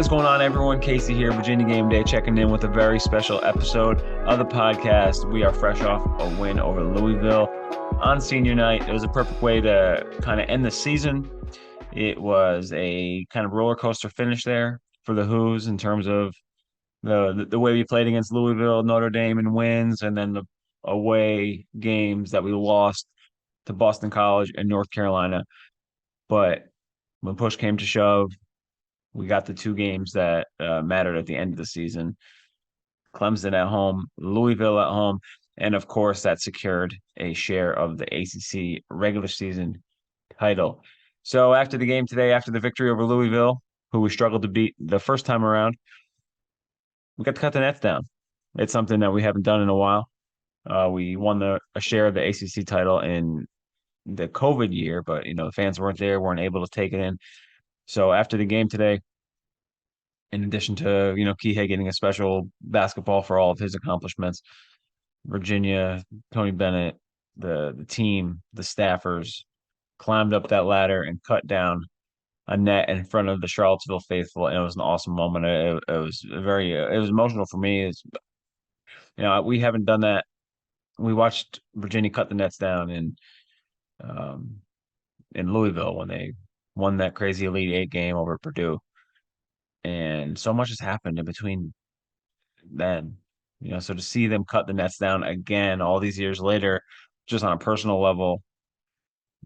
is going on, everyone? Casey here, Virginia Game Day, checking in with a very special episode of the podcast. We are fresh off a win over Louisville on senior night. It was a perfect way to kind of end the season. It was a kind of roller coaster finish there for the Hoos in terms of the way we played against Louisville, Notre Dame, and wins, and then the away games that we lost to Boston College and North Carolina. But when push came to shove, we got the two games that mattered at the end of the season. Clemson at home, Louisville at home, and of course that secured a share of the ACC regular season title. So after the game today, after the victory over Louisville, who we struggled to beat the first time around, we got to cut the nets down. It's something that we haven't done in a while. We won a share of the ACC title in the COVID year, but the fans weren't there, weren't able to take it in. So after the game today, in addition to Kihei getting a special basketball for all of his accomplishments, Virginia, Tony Bennett, the team, the staffers climbed up that ladder and cut down a net in front of the Charlottesville faithful, and it was an awesome moment. It was it was emotional for me. We haven't done that. We watched Virginia cut the nets down um, in Louisville when they won that crazy Elite Eight game over Purdue. And so much has happened in between then. So to see them cut the nets down again all these years later, just on a personal level,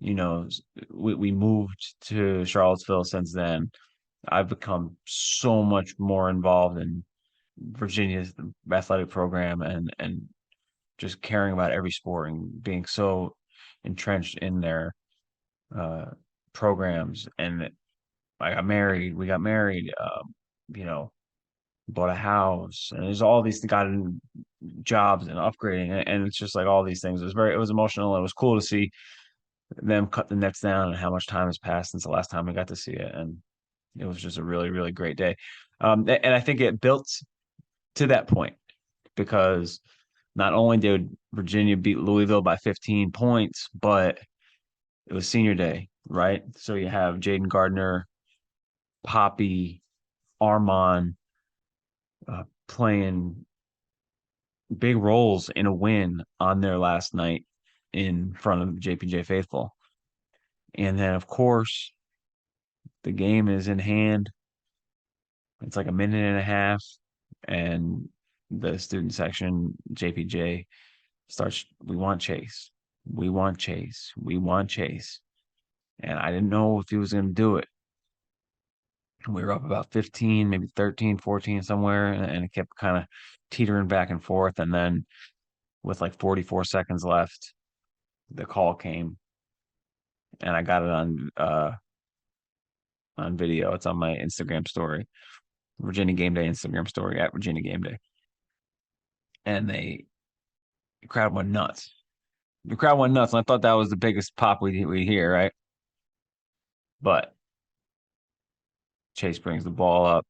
we moved to Charlottesville since then. I've become so much more involved in Virginia's athletic program and just caring about every sport and being so entrenched in their programs. And I got married. We got married. You know, bought a house, and there's all these gotten jobs and upgrading, and it's just like all these things. It was emotional. It was cool to see them cut the nets down and how much time has passed since the last time we got to see it, and it was just a really, really great day. And I think it built to that point because not only did Virginia beat Louisville by 15 points, but it was senior day, right? So you have Jaden Gardner, Poppy, Armon playing big roles in a win on their last night in front of JPJ faithful. And then, of course, the game is in hand. It's like a minute and a half, and the student section, JPJ, starts, "We want Chase. We want Chase. We want Chase." And I didn't know if he was going to do it. We were up about 15, maybe 13, 14 somewhere, and it kept kind of teetering back and forth. And then with like 44 seconds left, the call came, and I got it on video. It's on my Instagram story, Virginia Game Day Instagram story at Virginia Game Day. And the crowd went nuts. The crowd went nuts, and I thought that was the biggest pop we hear, right? But Chase brings the ball up,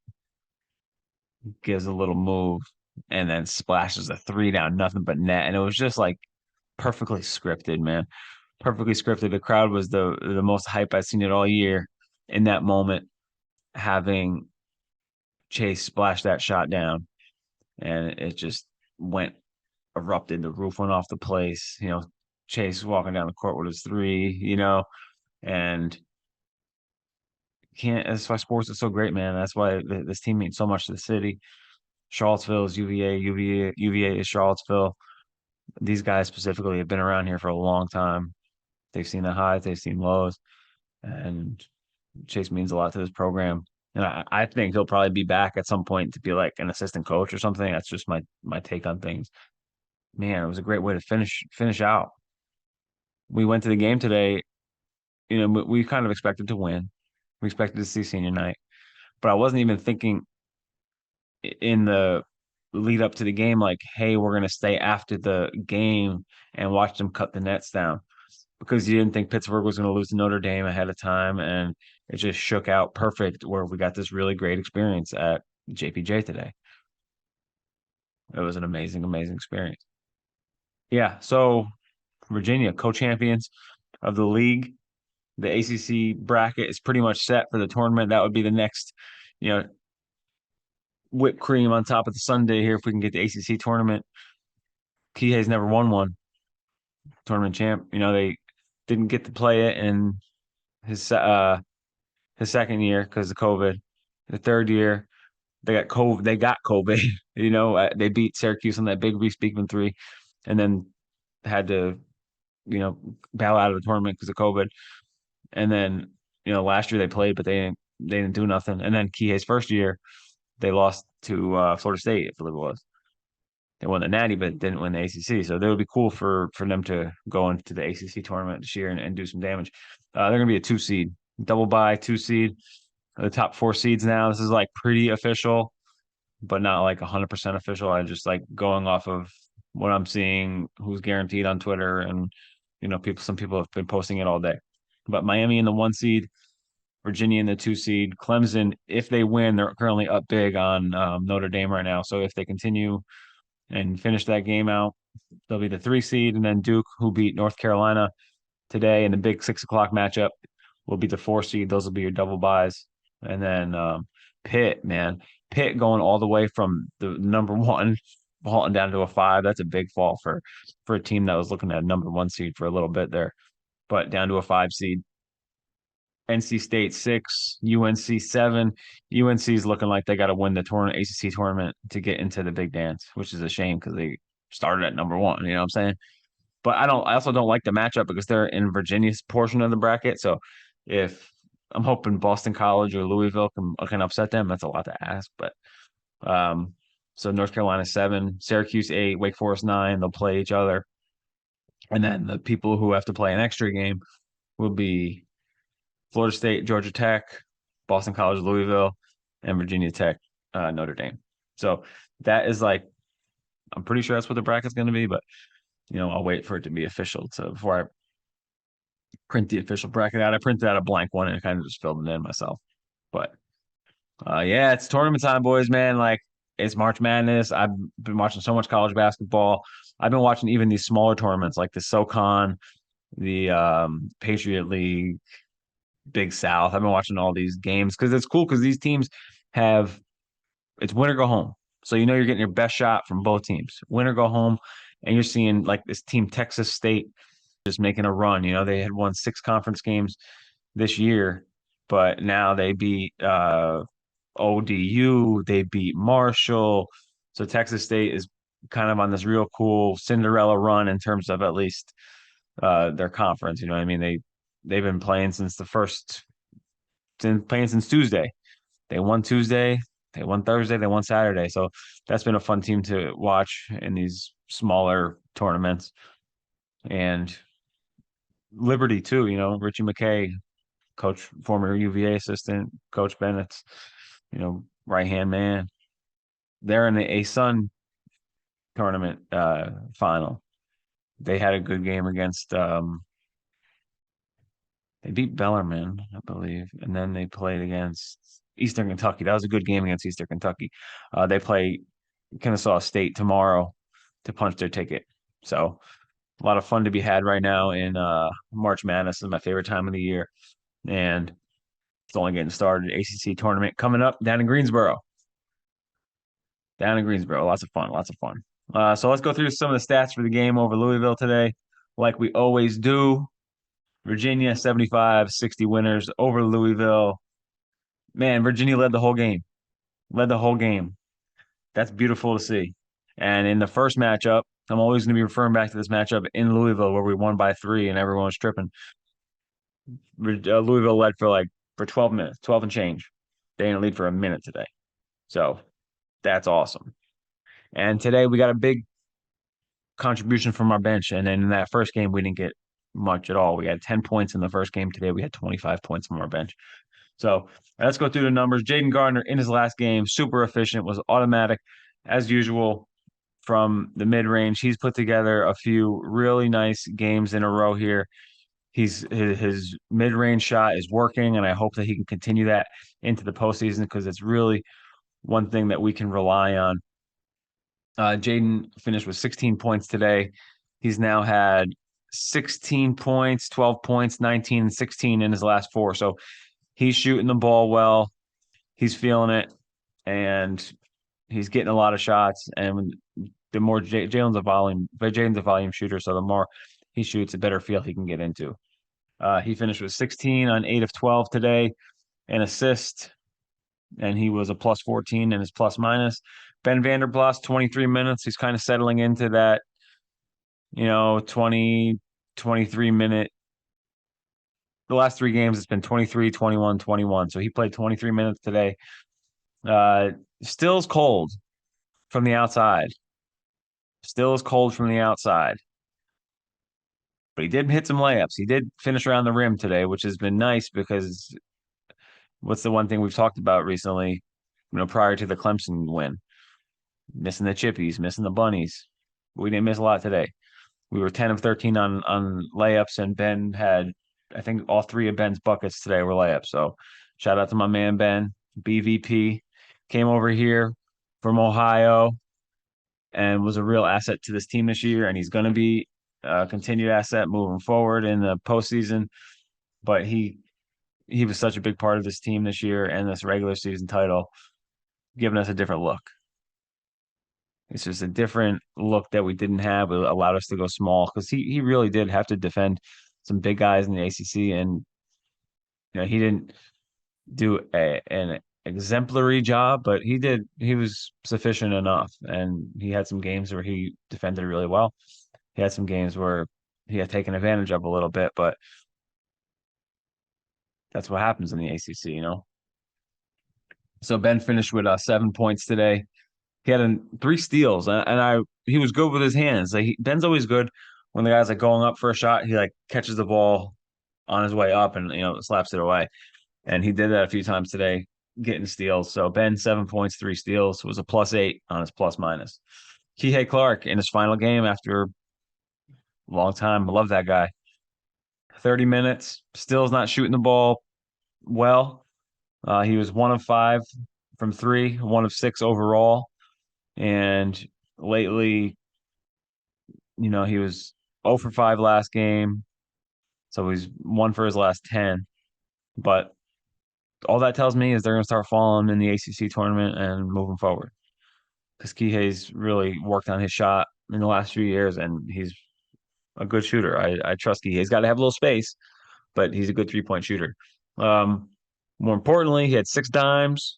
gives a little move, and then splashes a three down nothing but net. And it was just like perfectly scripted, man. Perfectly scripted. The crowd was the most hype I've seen it all year in that moment, having Chase splash that shot down. And it just went erupted. The roof went off the place. Chase walking down the court with his three, and that's why sports is so great, man. That's why this team means so much to the city. Charlottesville is UVA, UVA is Charlottesville. These guys specifically have been around here for a long time. They've seen the highs, they've seen lows, and Chase means a lot to this program. And I think he'll probably be back at some point to be like an assistant coach or something. That's just my take on things. Man, it was a great way to finish out. We went to the game today. We kind of expected to win. We expected to see senior night, but I wasn't even thinking in the lead up to the game, like, hey, we're going to stay after the game and watch them cut the nets down, because you didn't think Pittsburgh was going to lose to Notre Dame ahead of time. And it just shook out perfect where we got this really great experience at JPJ today. It was an amazing, amazing experience. Yeah. So Virginia, co-champions of the league. The ACC bracket is pretty much set for the tournament. That would be the next, whipped cream on top of the sundae here if we can get the ACC tournament. Kihei's never won one tournament champ. They didn't get to play it in his his second year because of COVID. The third year they got COVID. They got COVID. They beat Syracuse on that big Reese Beekman three, and then had to bow out of the tournament because of COVID. And then last year they played, but they didn't do nothing. And then Kihei's first year they lost to Florida State, I believe it was. They won the Natty, but didn't win the ACC. So that would be cool for them to go into the ACC tournament this year and do some damage. They're going to be a 2 seed, double bye 2 seed. The top 4 seeds now. This is like pretty official, but not like 100% official. I just like going off of what I'm seeing, who's guaranteed on Twitter, and people. Some people have been posting it all day. But Miami in the 1 seed, Virginia in the 2 seed, Clemson. If they win, they're currently up big on Notre Dame right now. So if they continue and finish that game out, they'll be the 3 seed, and then Duke, who beat North Carolina today in the big 6 o'clock matchup, will be the 4 seed. Those will be your double buys, and then Pitt, man, Pitt going all the way from the number one falling down to a 5. That's a big fall for a team that was looking at a number 1 seed for a little bit there, but down to a 5 seed. NC State 6, UNC 7. UNC is looking like they got to win the ACC tournament to get into the big dance, which is a shame because they started at number 1. You know what I'm saying? But I also don't like the matchup because they're in Virginia's portion of the bracket. So if I'm hoping Boston College or Louisville can upset them, that's a lot to ask. But so North Carolina 7, Syracuse 8, Wake Forest 9. They'll play each other, and then the people who have to play an extra game will be Florida State, Georgia Tech, Boston College, Louisville, and Virginia Tech, Notre Dame. So that is like, I'm pretty sure that's what the bracket's going to be, but I'll wait for it to be official before I print the official bracket out. I printed out a blank one and kind of just filled it in myself. But yeah, it's tournament time, boys, man. Like, it's March Madness. I've been watching so much college basketball. I've been watching even these smaller tournaments like the SoCon, the Patriot League, Big South. I've been watching all these games because it's cool because these teams it's win or go home. So you're getting your best shot from both teams. Win or go home. And you're seeing like this team, Texas State, just making a run. They had won 6 conference games this year, but now they beat ODU, they beat Marshall. So Texas State is kind of on this real cool Cinderella run in terms of at least their conference. You know what I mean? They've been playing since Tuesday. They won Tuesday, they won Thursday, they won Saturday. So that's been a fun team to watch in these smaller tournaments. And Liberty too, Richie McKay, coach, former UVA assistant, Coach Bennett's, right-hand man. They're in the ASUN tournament final. They had a good game against they beat Bellarmine, I believe, and then they played against Eastern Kentucky. That was a good game against Eastern Kentucky. They play Kennesaw State tomorrow to punch their ticket. So a lot of fun to be had right now in March Madness. This is my favorite time of the year, and it's only getting started. ACC tournament coming up down in Greensboro. Lots of fun, lots of fun. So let's go through some of the stats for the game over Louisville today, like we always do. Virginia 75-60 winners over Louisville. Man, Virginia led the whole game. That's beautiful to see. And in the first matchup, I'm always going to be referring back to this matchup in Louisville where we won by 3 and everyone was tripping. Louisville led for 12 minutes, 12 and change. They didn't lead for a minute today. So that's awesome. And today we got a big contribution from our bench. And then in that first game, we didn't get much at all. We had 10 points in the first game. Today we had 25 points from our bench. So let's go through the numbers. Jaden Gardner in his last game, super efficient, was automatic as usual from the mid-range. He's put together a few really nice games in a row here. His mid-range shot is working, and I hope that he can continue that into the postseason because it's really one thing that we can rely on. Jaden finished with 16 points today. He's now had 16 points, 12 points, 19, and 16 in his last 4. So he's shooting the ball well. He's feeling it. And He's getting a lot of shots, and the more Jalen's a volume shooter, so the more he shoots, the better field he can get into. He finished with 16 on 8 of 12 today, an assist, and he was a plus 14 in his plus minus. Ben Vanderplas, 23 minutes. He's kind of settling into that, 20, 23 minute. The last three games, it's been 23, 21, 21. So he played 23 minutes today. Uh, Still's cold from the outside. Still is cold from the outside. But he did hit some layups. He did finish around the rim today, which has been nice because what's the one thing we've talked about recently, prior to the Clemson win? Missing the chippies, missing the bunnies. We didn't miss a lot today. We were 10 of 13 on layups, and Ben had, I think, all three of Ben's buckets today were layups. So shout out to my man Ben, BVP, came over here from Ohio and was a real asset to this team this year, and he's going to be a continued asset moving forward in the postseason. But he was such a big part of this team this year and this regular season title, giving us a different look. It's just a different look that we didn't have. It allowed us to go small because he really did have to defend some big guys in the ACC, and he didn't do an exemplary job, but he did. He was sufficient enough, and he had some games where he defended really well. He had some games where he had taken advantage of a little bit, but that's what happens in the ACC. So Ben finished with 7 points today. He had three steals, and he was good with his hands. Ben's always good when the guy's like going up for a shot. He like catches the ball on his way up and slaps it away. And he did that a few times today, getting steals. So Ben, 7 points, three steals, was a plus 8 on his plus minus. Kihei Clark in his final game after a long time. I love that guy. 30 minutes, still is not shooting the ball well. He was 1 of 5 from three, 1 of 6 overall. And lately, he was 0 for 5 last game. So he's 1 for his last 10. But all that tells me is they're going to start falling in the ACC tournament and moving forward. Because Kihei's really worked on his shot in the last few years, and he's a good shooter. I trust Kihei. He's got to have a little space, but he's a good 3-point shooter. More importantly, he had 6 dimes,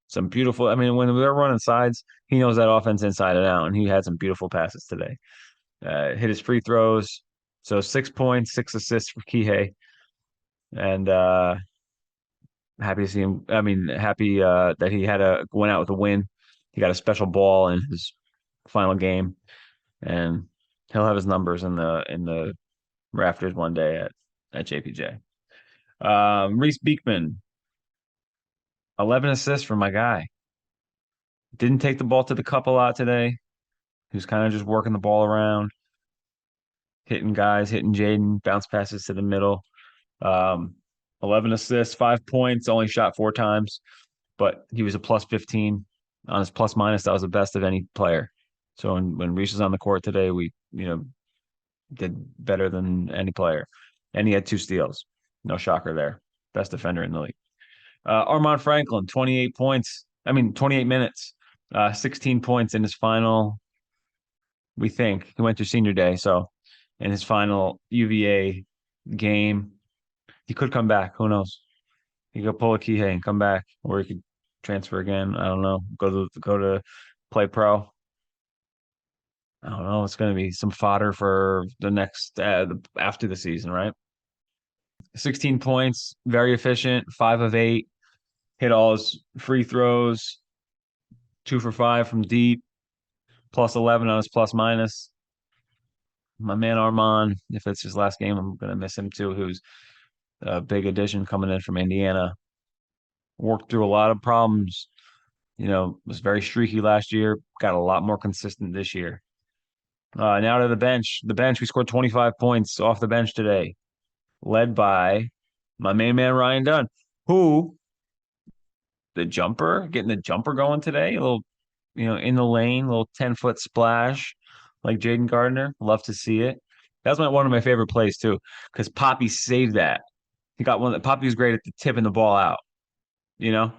some beautiful. I mean, when they're running sides, he knows that offense inside and out, and he had some beautiful passes today. Hit his free throws. So 6 points, 6 assists for Kihei. And happy to see him. I mean, happy that he went out with a win. He got a special ball in his final game, and he'll have his numbers in the rafters one day at JPJ. Reese Beekman, 11 assists for my guy. Didn't take the ball to the cup a lot today. He was kind of just working the ball around, hitting guys, hitting Jaden, bounce passes to the middle. 11 assists, 5 points, only shot 4 times, but he was a plus 15 on his plus minus. That was the best of any player. So when Reese was on the court today, we, did better than any player. And he had 2 steals. No shocker there. Best defender in the league. Armand Franklin, 28 points. 28 minutes, 16 points in his final, we think. He went through senior day. So in his final UVA game, he could come back. Who knows? He could pull a Kihei and come back, or he could transfer again. I don't know. Go to play pro. I don't know. It's going to be some fodder for the next after the season, right? 16 points, very efficient, 5 of 8, hit all his free throws, 2 for 5 from deep, plus 11 on his plus minus. My man Armand, if it's his last game, I'm going to miss him too, who's a big addition coming in from Indiana. Worked through a lot of problems. Was very streaky last year, got a lot more consistent this year. Now to the bench. The bench, we scored 25 points off the bench today, led by my main man Ryan Dunn, who getting the jumper going today. A little, in the lane, little 10-foot splash like Jaden Gardner. Love to see it. That's one of my favorite plays too, because Poppy saved that. He got one that Poppy was great at the tipping the ball out. That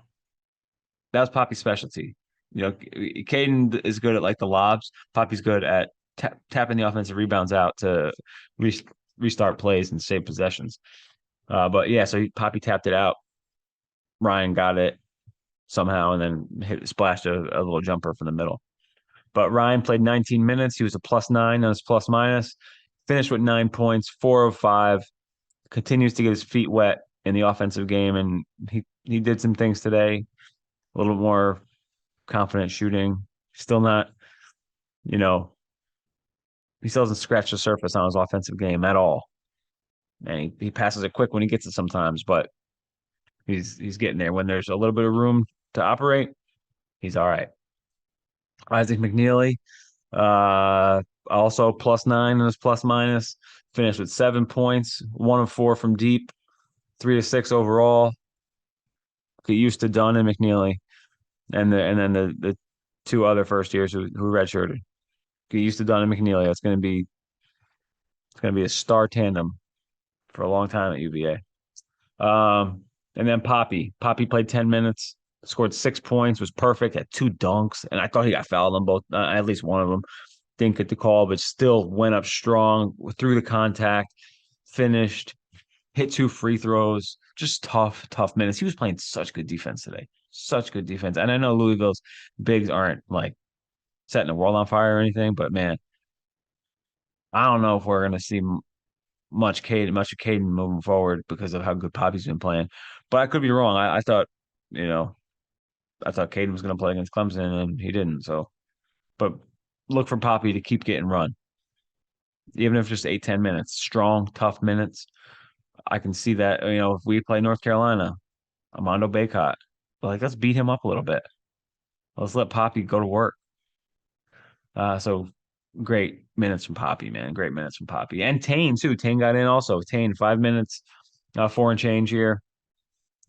was Poppy's specialty. Caden is good at like the lobs. Poppy's good at tapping the offensive rebounds out to re restart plays and save possessions. But yeah, so Poppy tapped it out. Ryan got it somehow and then splashed a little jumper from the middle. But Ryan played 19 minutes. He was a +9 on his plus minus. Finished with 9 points, 4 of 5. Continues to get his feet wet in the offensive game, and he did some things today. A little more confident shooting. Still not, you know, he still doesn't scratch the surface on his offensive game at all. And he passes it quick when he gets it sometimes, but he's getting there. When there's a little bit of room to operate, he's all right. Isaac McNeely, also +9 in his plus minus, finished with 7 points, 1 of 4 from deep, 3 of 6 overall. Get used to Dunn and McNeely, and then the two other first years who redshirted. Get used to Dunn and McNeely. It's gonna be a star tandem for a long time at UVA. And then Poppy. Poppy played 10 minutes, scored 6 points, was perfect, had 2 dunks, and I thought he got fouled on both, at least one of them. Didn't get the call, but still went up strong through the contact, finished, hit 2 free throws. Just tough minutes. He was playing such good defense today. Such good defense. And I know Louisville's bigs aren't like setting the world on fire or anything, but man, I don't know if we're gonna see much of Caden moving forward because of how good Poppy's been playing. But I could be wrong. I thought, you know, I thought Caden was going to play against Clemson and he didn't. So, but look for Poppy to keep getting run, even if just 8-10 minutes, strong, tough minutes. I can see that. If we play North Carolina, Armando Baycott, like let's beat him up a little bit. Let's let Poppy go to work. So great minutes from Poppy, man. Great minutes from Poppy. And Tane, too. Tane got in also. Tane, 5 minutes, 4 and change here.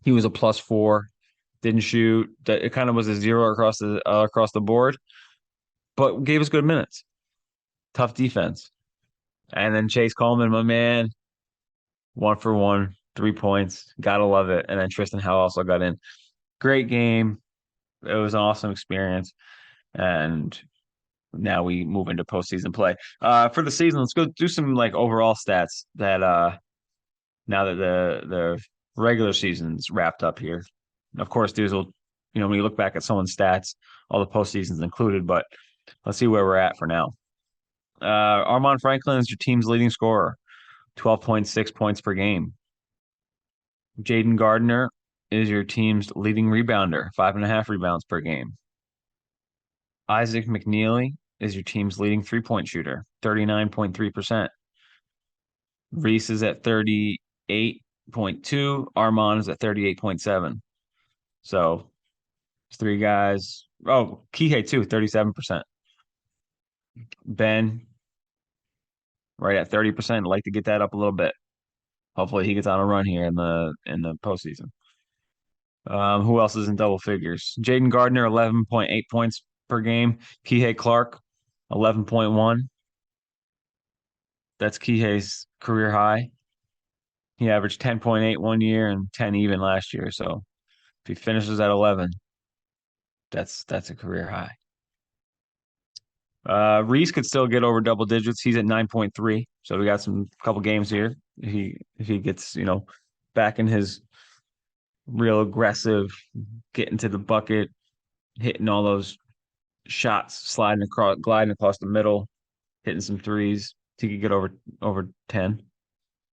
He was a +4, didn't shoot. It kind of was a zero across the board, but gave us good minutes. Tough defense. And then Chase Coleman, my man, 1 for 1, 3 points. Gotta love it. And then Tristan Howell also got in. Great game. It was an awesome experience. And now we move into postseason play. For the season, let's go do some like overall stats that now that the regular season's wrapped up here. Of course, these will, when you look back at someone's stats, all the postseasons included, but let's see where we're at for now. Armaan Franklin is your team's leading scorer, 12.6 points per game. Jaden Gardner is your team's leading rebounder, 5.5 rebounds per game. Isaac McNeely is your team's leading three-point shooter, 39.3%. Reese is at 38.2. Armaan is at 38.7. So it's 3 guys. Oh, Kihei too, 37%. Ben, right at 30%. I'd like to get that up a little bit. Hopefully he gets on a run here in the postseason. Who else is in double figures? Jaden Gardner, 11.8 points per game. Kihei Clark, 11.1. That's Kihei's career high. He averaged 10.8 one year and 10 even last year. So if he finishes at 11, that's a career high. Reese could still get over double digits. He's at 9.3. So we got some couple games here. If he gets, back in his real aggressive, getting to the bucket, hitting all those shots, gliding across the middle, hitting some threes, he could get over 10.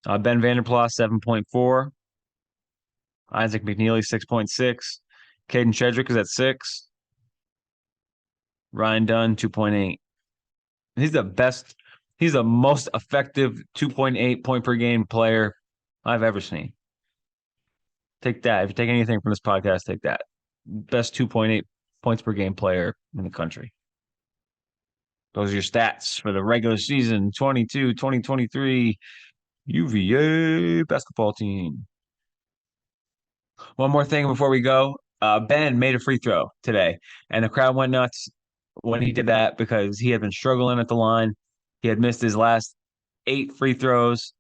Ben Vanderplas, 7.4. Isaac McNeely, 6.6. Caden Shedrick is at 6. Ryan Dunn, 2.8. He's the most effective 2.8 point per game player I've ever seen. Take that. If you take anything from this podcast, take that. Best 2.8 points per game player in the country. Those are your stats for the regular season 2023 UVA basketball team. One more thing before we go. Ben made a free throw today, and the crowd went nuts when he did that because he had been struggling at the line. He had missed his last 8 free throws.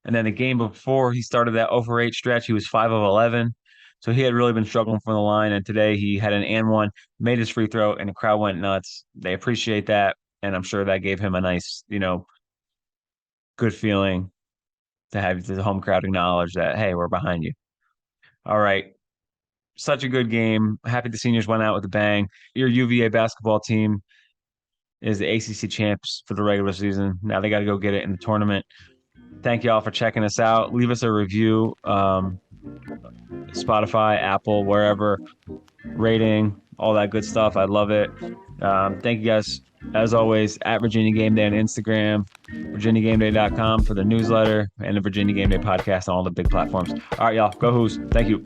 And then the game before he started that 0 for 8 stretch, he was 5 of 11. So he had really been struggling from the line, and today he had an and one, made his free throw, and the crowd went nuts. They appreciate that, and I'm sure that gave him a nice, good feeling to have the home crowd acknowledge that, hey, we're behind you. All right. Such a good game. Happy the seniors went out with a bang. Your UVA basketball team is the ACC champs for the regular season. Now they got to go get it in the tournament. Thank you all for checking us out. Leave us a review, Spotify, Apple, wherever, rating, all that good stuff. I love it. Thank you guys, as always, at Virginia Game Day on Instagram, virginiagameday.com for the newsletter, and the Virginia Game Day podcast on all the big platforms. All right, y'all, go Hoos. Thank you.